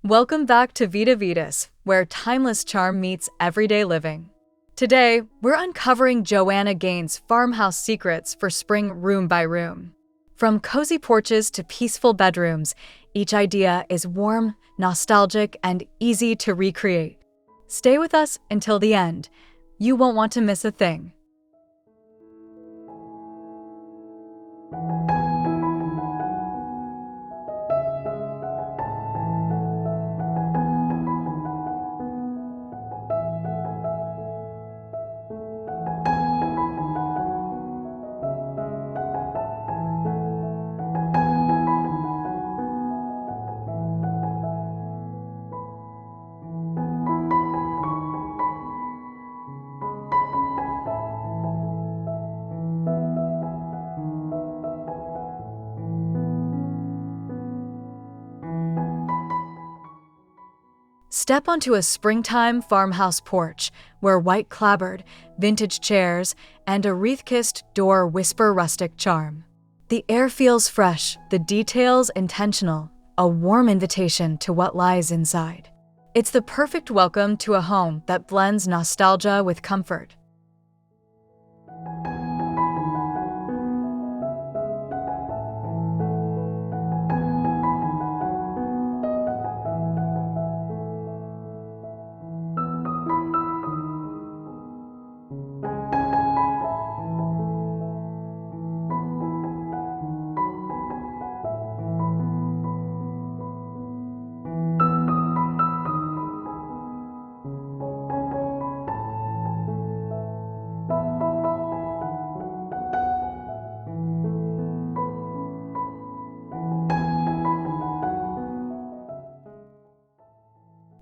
Welcome back to Vita Vetus, where timeless charm meets everyday living. Today, we're uncovering Joanna Gaines' farmhouse secrets for spring room by room. From cozy porches to peaceful bedrooms, each idea is warm, nostalgic, and easy to recreate. Stay with us until the end. You won't want to miss a thing. Step onto a springtime farmhouse porch where white clapboard, vintage chairs, and a wreath-kissed door whisper rustic charm. The air feels fresh, the details intentional, a warm invitation to what lies inside. It's the perfect welcome to a home that blends nostalgia with comfort.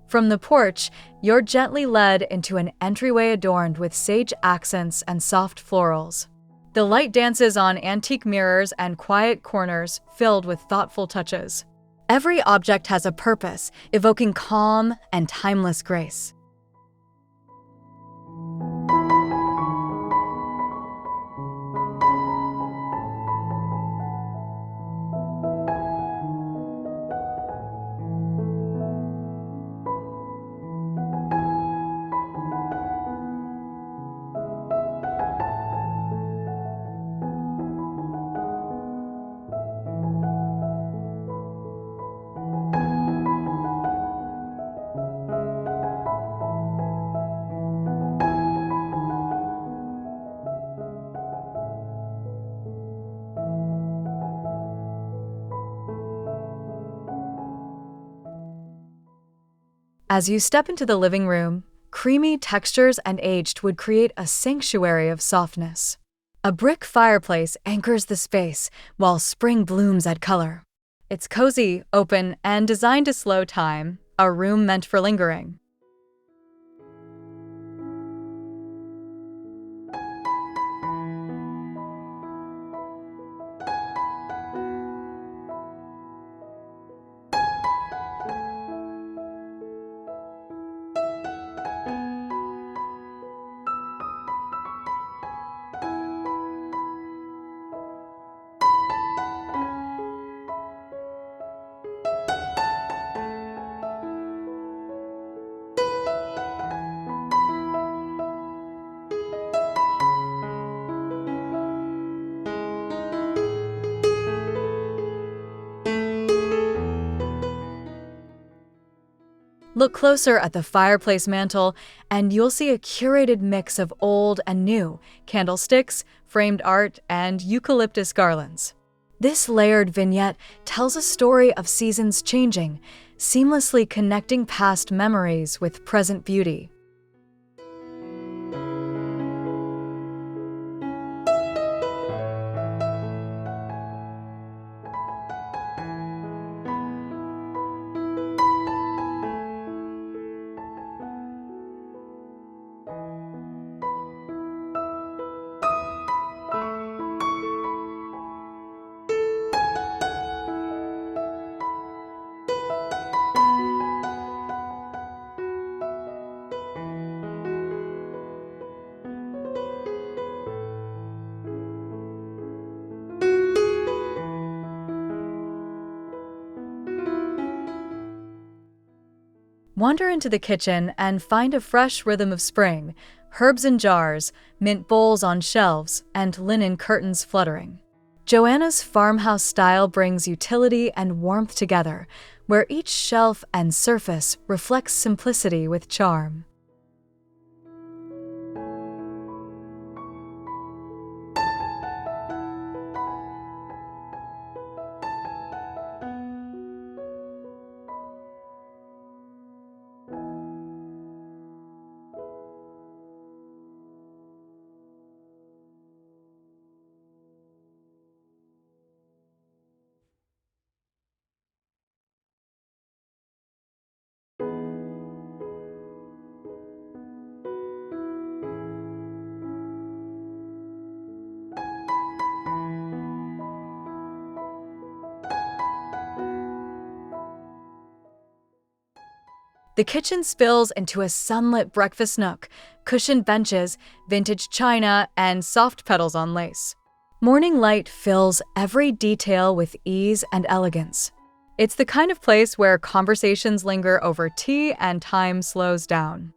From the porch, you're gently led into an entryway adorned with sage accents and soft florals. The light dances on antique mirrors and quiet corners filled with thoughtful touches. Every object has a purpose, evoking calm and timeless grace. As you step into the living room, creamy textures and aged wood create a sanctuary of softness. A brick fireplace anchors the space, while spring blooms add color. It's cozy, open, and designed to slow time, a room meant for lingering. Look closer at the fireplace mantle, and you'll see a curated mix of old and new candlesticks, framed art, and eucalyptus garlands. This layered vignette tells a story of seasons changing, seamlessly connecting past memories with present beauty. Wander into the kitchen and find a fresh rhythm of spring, herbs in jars, mint bowls on shelves, and linen curtains fluttering. Joanna's farmhouse style brings utility and warmth together, where each shelf and surface reflects simplicity with charm. The kitchen spills into a sunlit breakfast nook, cushioned benches, vintage china, and soft petals on lace. Morning light fills every detail with ease and elegance. It's the kind of place where conversations linger over tea and time slows down.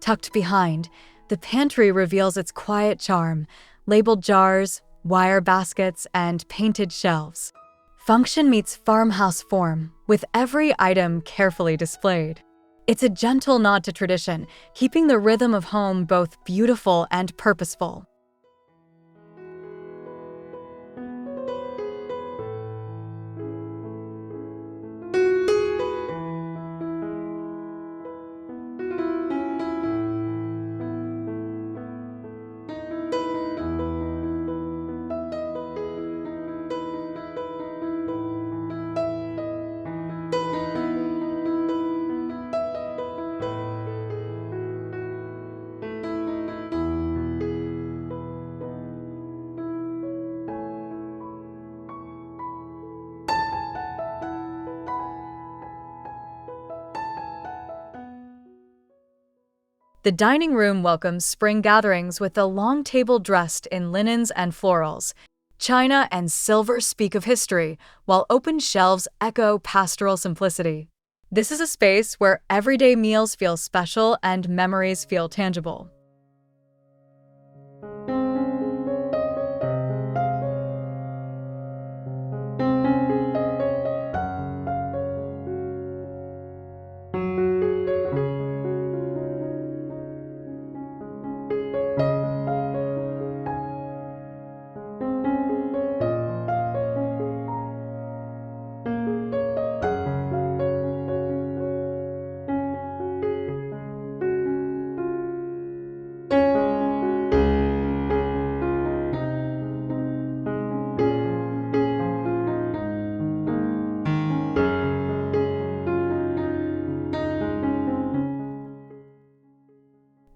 Tucked behind, the pantry reveals its quiet charm, labeled jars, wire baskets, and painted shelves. Function meets farmhouse form, with every item carefully displayed. It's a gentle nod to tradition, keeping the rhythm of home both beautiful and purposeful. The dining room welcomes spring gatherings with a long table dressed in linens and florals. China and silver speak of history, while open shelves echo pastoral simplicity. This is a space where everyday meals feel special and memories feel tangible.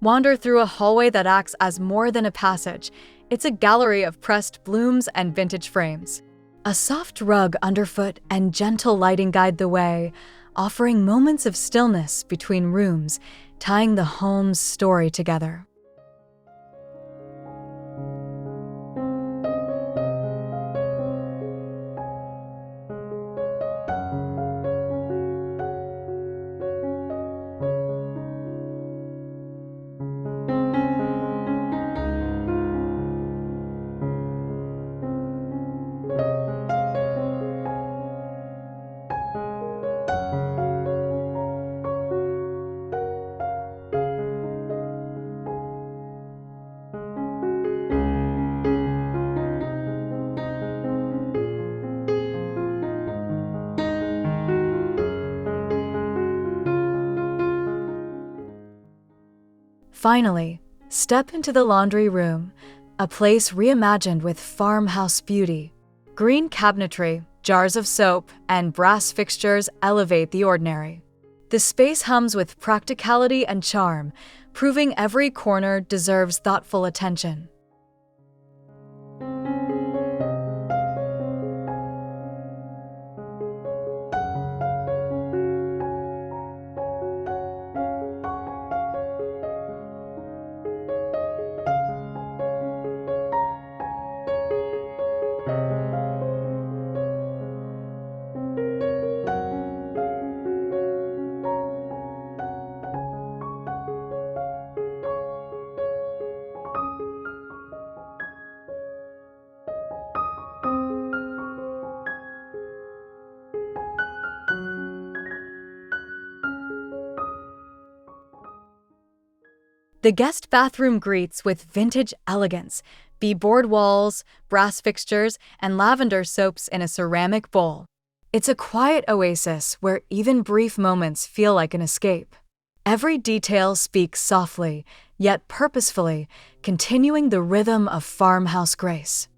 Wander through a hallway that acts as more than a passage. It's a gallery of pressed blooms and vintage frames. A soft rug underfoot and gentle lighting guide the way, offering moments of stillness between rooms, tying the home's story together. Finally, step into the laundry room, a place reimagined with farmhouse beauty. Green cabinetry, jars of soap, and brass fixtures elevate the ordinary. The space hums with practicality and charm, proving every corner deserves thoughtful attention. The guest bathroom greets with vintage elegance, beadboard walls, brass fixtures, and lavender soaps in a ceramic bowl. It's a quiet oasis where even brief moments feel like an escape. Every detail speaks softly, yet purposefully, continuing the rhythm of farmhouse grace.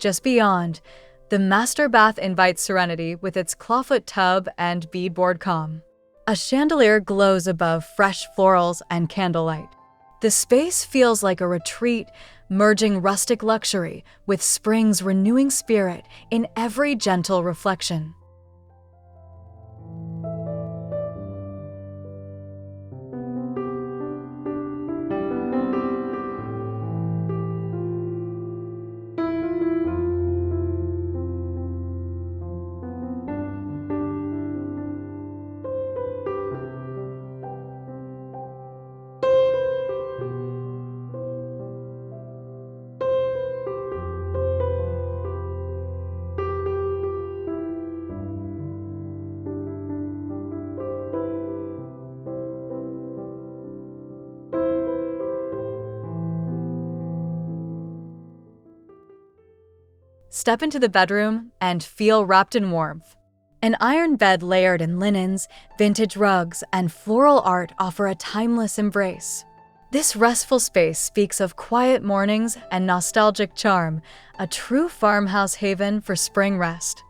Just beyond, the master bath invites serenity with its clawfoot tub and beadboard calm. A chandelier glows above fresh florals and candlelight. The space feels like a retreat, merging rustic luxury with spring's renewing spirit in every gentle reflection. Step into the bedroom and feel wrapped in warmth. An iron bed layered in linens, vintage rugs, and floral art offer a timeless embrace. This restful space speaks of quiet mornings and nostalgic charm, a true farmhouse haven for spring rest.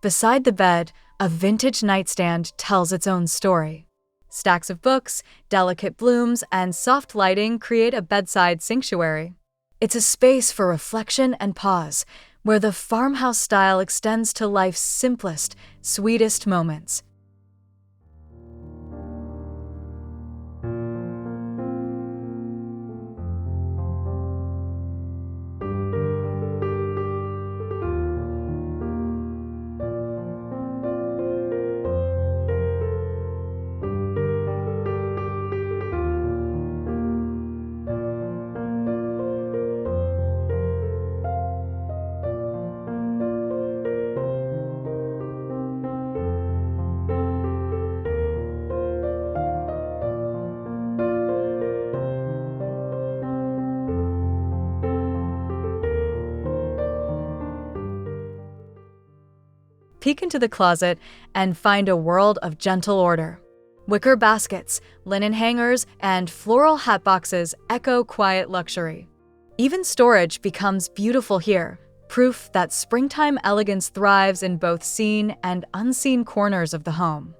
Beside the bed, a vintage nightstand tells its own story. Stacks of books, delicate blooms, and soft lighting create a bedside sanctuary. It's a space for reflection and pause, where the farmhouse style extends to life's simplest, sweetest moments. Peek into the closet and find a world of gentle order. Wicker baskets, linen hangers, and floral hat boxes echo quiet luxury. Even storage becomes beautiful here, proof that springtime elegance thrives in both seen and unseen corners of the home.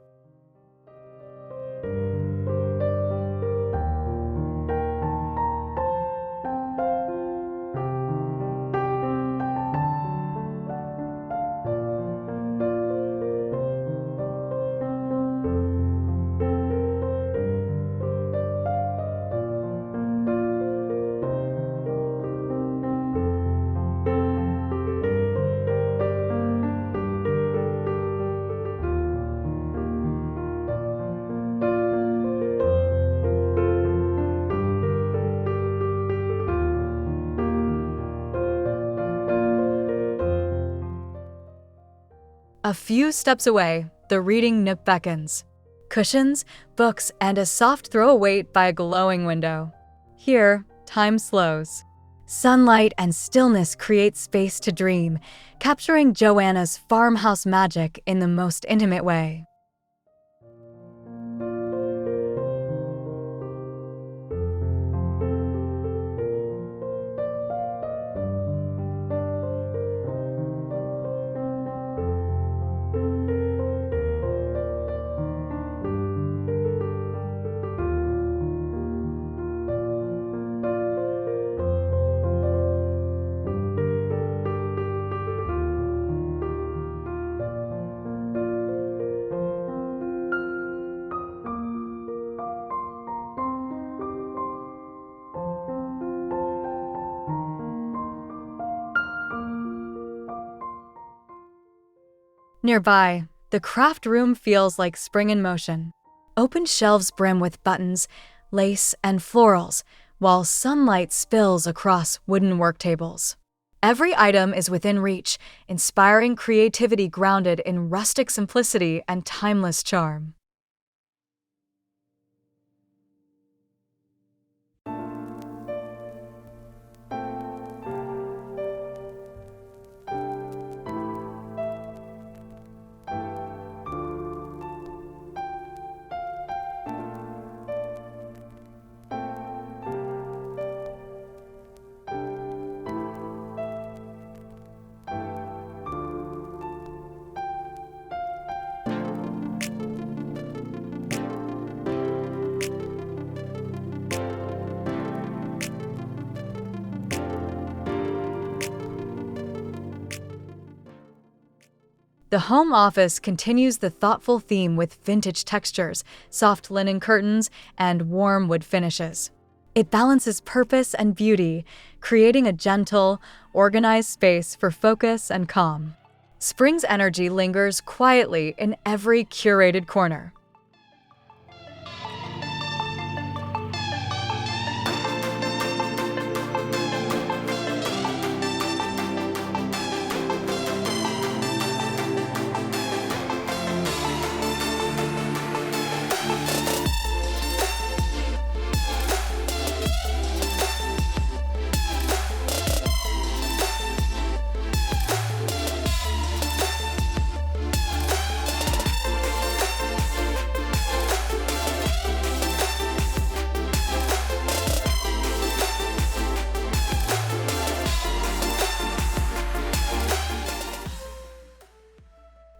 A few steps away, the reading nook beckons. Cushions, books, and a soft throw weight by a glowing window. Here, time slows. Sunlight and stillness create space to dream, capturing Joanna's farmhouse magic in the most intimate way. Nearby, the craft room feels like spring in motion. Open shelves brim with buttons, lace, and florals, while sunlight spills across wooden work tables. Every item is within reach, inspiring creativity grounded in rustic simplicity and timeless charm. The home office continues the thoughtful theme with vintage textures, soft linen curtains, and warm wood finishes. It balances purpose and beauty, creating a gentle, organized space for focus and calm. Spring's energy lingers quietly in every curated corner.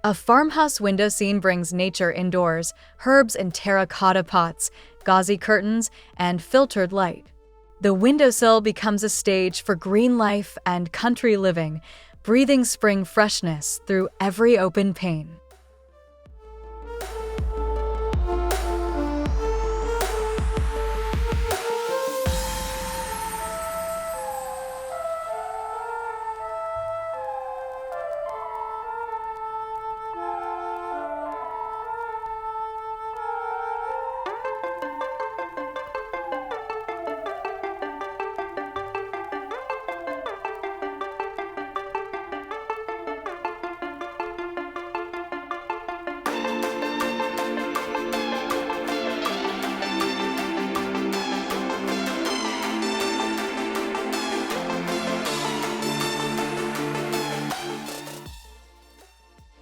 A farmhouse window scene brings nature indoors, herbs in terracotta pots, gauzy curtains, and filtered light. The windowsill becomes a stage for green life and country living, breathing spring freshness through every open pane.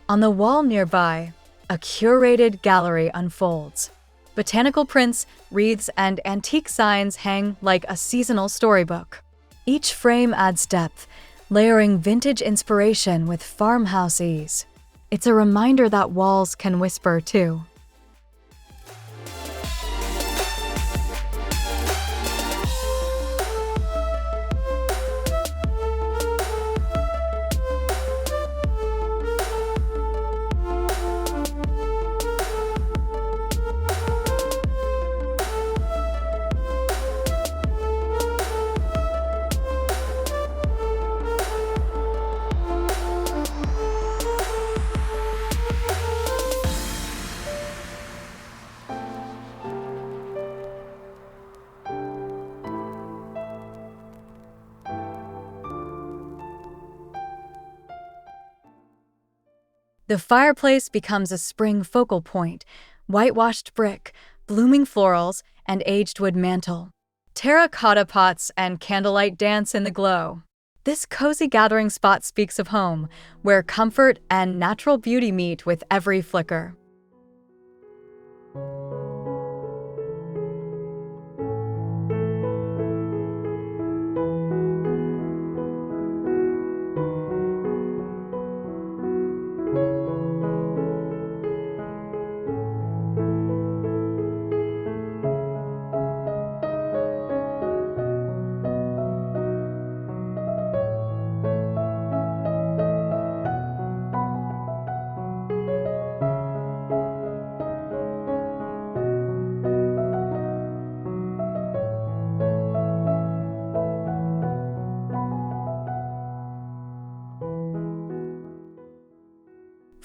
On the wall nearby, a curated gallery unfolds. Botanical prints, wreaths, and antique signs hang like a seasonal storybook. Each frame adds depth, layering vintage inspiration with farmhouse ease. It's a reminder that walls can whisper too. The fireplace becomes a spring focal point, whitewashed brick, blooming florals, and aged wood mantel. Terracotta pots and candlelight dance in the glow. This cozy gathering spot speaks of home, where comfort and natural beauty meet with every flicker.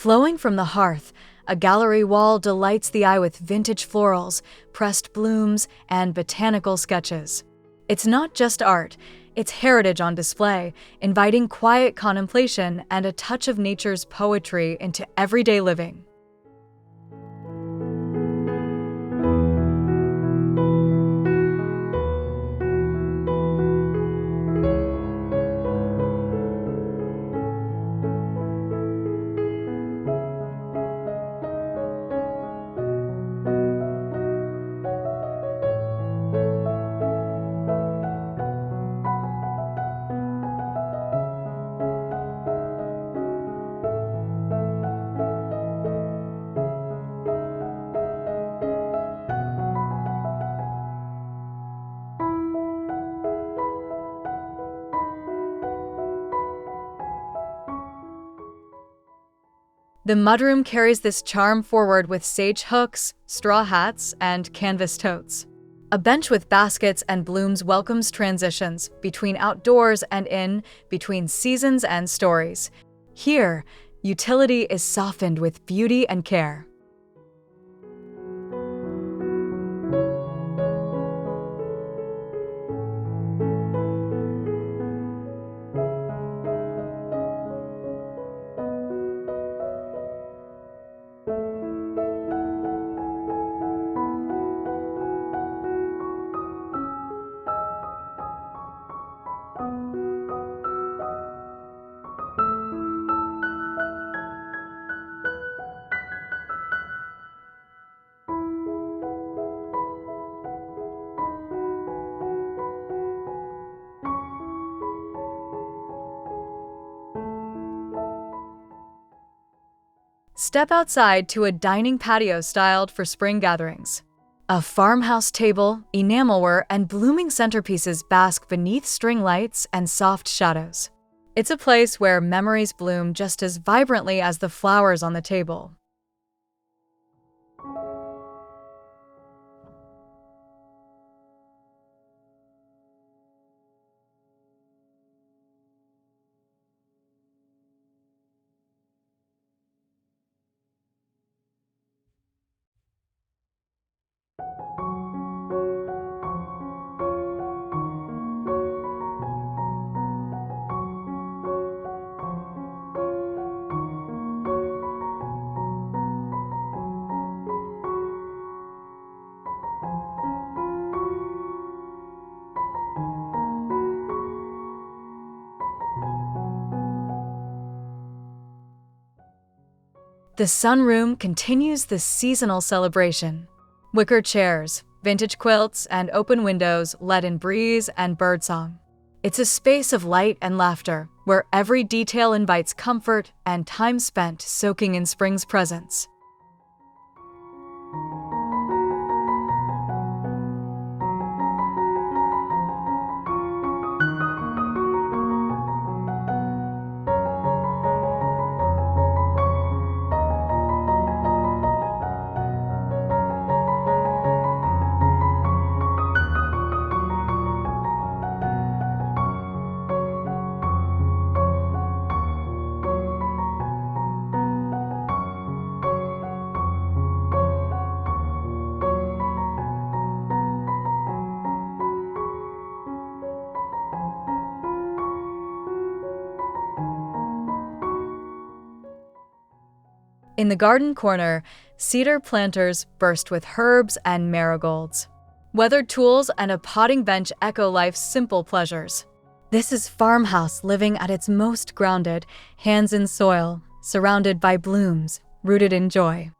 Flowing from the hearth, a gallery wall delights the eye with vintage florals, pressed blooms, and botanical sketches. It's not just art, it's heritage on display, inviting quiet contemplation and a touch of nature's poetry into everyday living. The mudroom carries this charm forward with sage hooks, straw hats, and canvas totes. A bench with baskets and blooms welcomes transitions between outdoors and in, between seasons and stories. Here, utility is softened with beauty and care. Step outside to a dining patio styled for spring gatherings. A farmhouse table, enamelware, and blooming centerpieces bask beneath string lights and soft shadows. It's a place where memories bloom just as vibrantly as the flowers on the table. The sunroom continues the seasonal celebration. Wicker chairs, vintage quilts, and open windows let in breeze and birdsong. It's a space of light and laughter, where every detail invites comfort and time spent soaking in spring's presence. In the garden corner, cedar planters burst with herbs and marigolds. Weathered tools and a potting bench echo life's simple pleasures. This is Farmhouse living at its most grounded, hands in soil, surrounded by blooms, rooted in joy.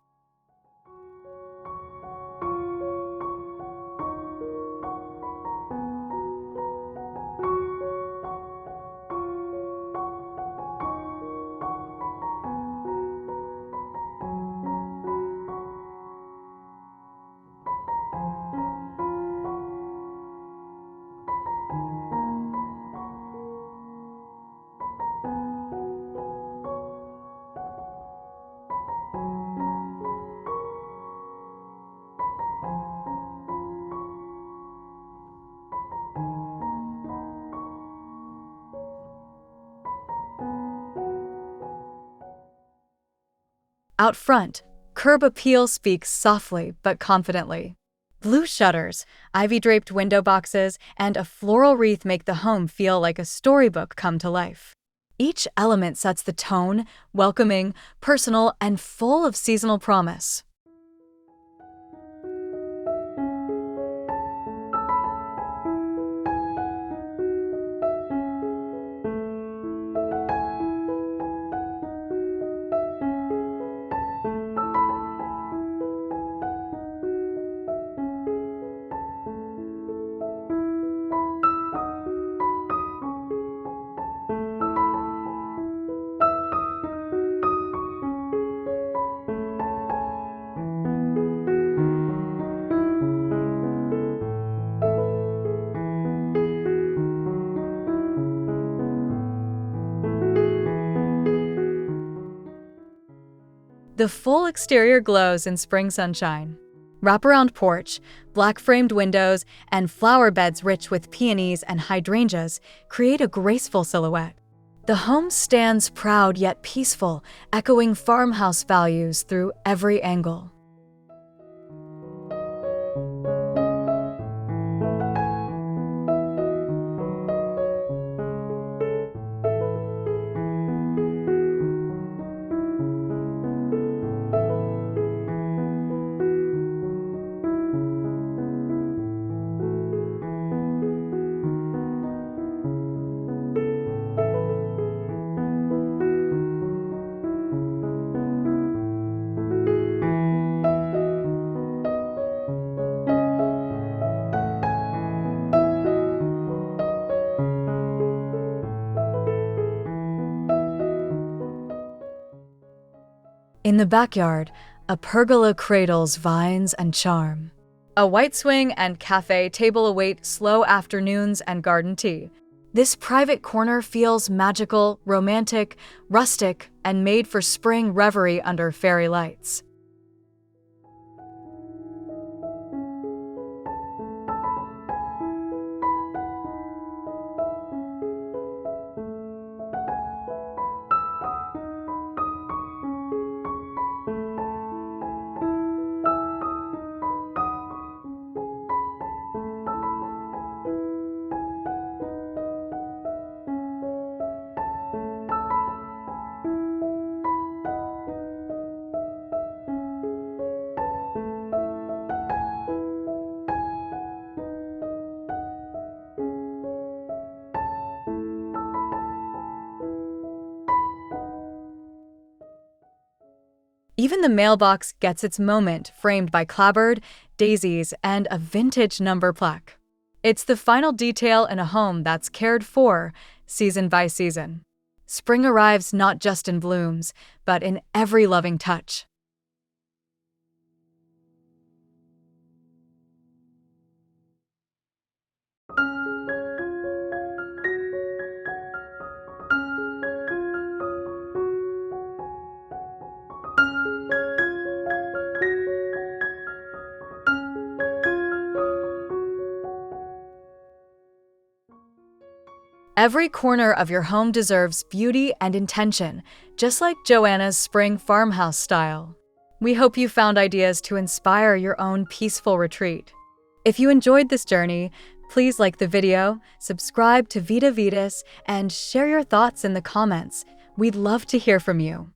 Out front, curb appeal speaks softly but confidently. Blue shutters, ivy-draped window boxes, and a floral wreath make the home feel like a storybook come to life. Each element sets the tone, welcoming, personal, and full of seasonal promise. The full exterior glows in spring sunshine. Wraparound porch, black-framed windows, and flower beds rich with peonies and hydrangeas create a graceful silhouette. The home stands proud yet peaceful, echoing farmhouse values through every angle. In the backyard, a pergola cradles vines and charm. A white swing and cafe table await slow afternoons and garden tea. This private corner feels magical, romantic, rustic, and made for spring reverie under fairy lights. Even the mailbox gets its moment, framed by clapboard, daisies, and a vintage number plaque. It's the final detail in a home that's cared for, season by season. Spring arrives not just in blooms, but in every loving touch. Every corner of your home deserves beauty and intention, just like Joanna's spring farmhouse style. We hope you found ideas to inspire your own peaceful retreat. If you enjoyed this journey, please like the video, subscribe to Vita Vetus, and share your thoughts in the comments. We'd love to hear from you.